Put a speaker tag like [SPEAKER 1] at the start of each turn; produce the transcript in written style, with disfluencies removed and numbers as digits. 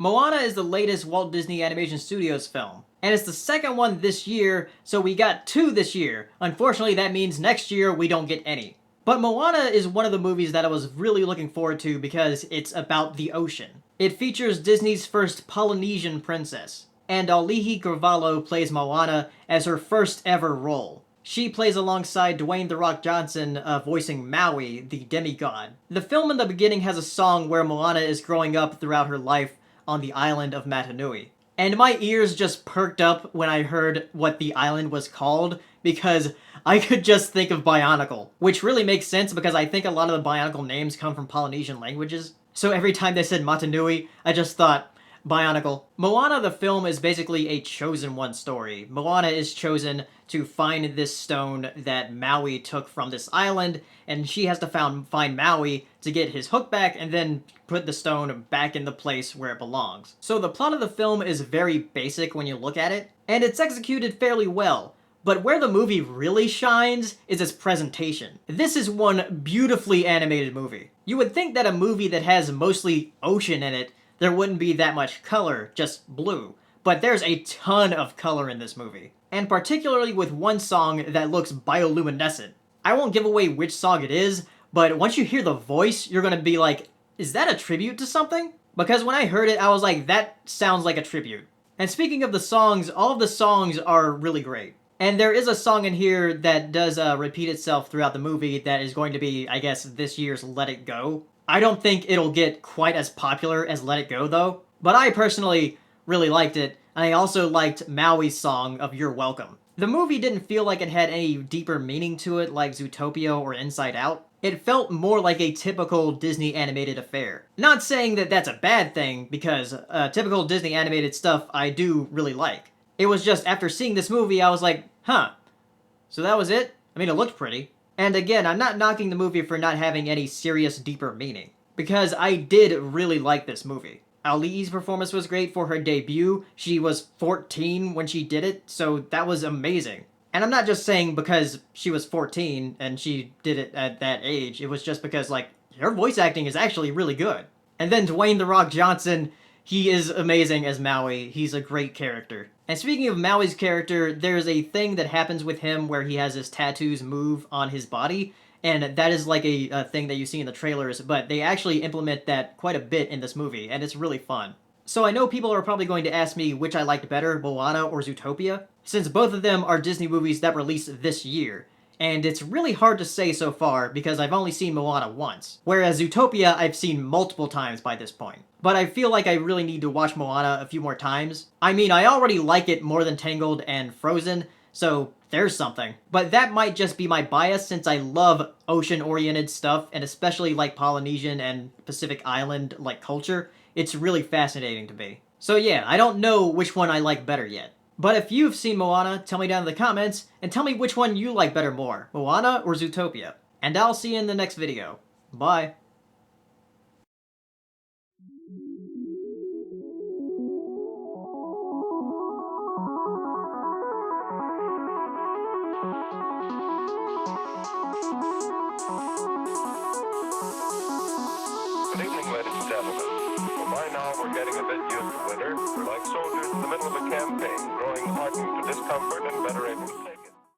[SPEAKER 1] Moana is the latest Walt Disney Animation Studios film, and it's the second one this year, so we got two this year. Unfortunately, that means next year we don't get any. But Moana is one of the movies that I was really looking forward to because it's about the ocean. It features Disney's first Polynesian princess, and Auli'i Cravalho plays Moana as her first ever role. She plays alongside Dwayne "The Rock" Johnson, voicing Maui, the demigod. The film in the beginning has a song where Moana is growing up throughout her life on the island of Matanui. And my ears just perked up when I heard what the island was called, because I could just think of Bionicle, which really makes sense because I think a lot of the Bionicle names come from Polynesian languages. So every time they said Matanui, I just thought, Bionicle. Moana the film is basically a chosen one story. Moana is chosen to find this stone that Maui took from this island, and she has to find Maui to get his hook back and then put the stone back in the place where it belongs. So the plot of the film is very basic when you look at it, and it's executed fairly well. But where the movie really shines is its presentation. This is one beautifully animated movie. You would think that a movie that has mostly ocean in it, there wouldn't be that much color, just blue. But there's a ton of color in this movie. And particularly with one song that looks bioluminescent. I won't give away which song it is, but once you hear the voice, you're gonna be like, is that a tribute to something? Because when I heard it, I was like, that sounds like a tribute. And speaking of the songs, all of the songs are really great. And there is a song in here that does repeat itself throughout the movie that is going to be, I guess, this year's Let It Go. I don't think it'll get quite as popular as Let It Go, though. But I personally really liked it, and I also liked Maui's song of You're Welcome. The movie didn't feel like it had any deeper meaning to it like Zootopia or Inside Out. It felt more like a typical Disney animated affair. Not saying that that's a bad thing, because typical Disney animated stuff I do really like. It was just after seeing this movie, I was like, huh, so that was it? I mean, it looked pretty. And again, I'm not knocking the movie for not having any serious, deeper meaning, because I did really like this movie. Auli'i's performance was great for her debut. She was 14 when she did it, so that was amazing. And I'm not just saying because she was 14 and she did it at that age, it was just because, like, her voice acting is actually really good. And then Dwayne "The Rock" Johnson, he is amazing as Maui. He's a great character. And speaking of Maui's character, there's a thing that happens with him where he has his tattoos move on his body, and that is like a thing that you see in the trailers, but they actually implement that quite a bit in this movie, and it's really fun. So I know people are probably going to ask me which I liked better, Moana or Zootopia, since both of them are Disney movies that released this year. And it's really hard to say so far because I've only seen Moana once, whereas Zootopia I've seen multiple times by this point. But I feel like I really need to watch Moana a few more times. I mean, I already like it more than Tangled and Frozen, so there's something. But that might just be my bias since I love ocean-oriented stuff, and especially like Polynesian and Pacific Island like culture. It's really fascinating to me. So yeah, I don't know which one I like better yet. But if you've seen Moana, tell me down in the comments, and tell me which one you like better more, Moana or Zootopia. And I'll see you in the next video. Bye.
[SPEAKER 2] Good evening, ladies and gentlemen. Well, by now we're getting a bit used to winter. We're like soldiers in the middle of a campaign, growing hardened to discomfort and better able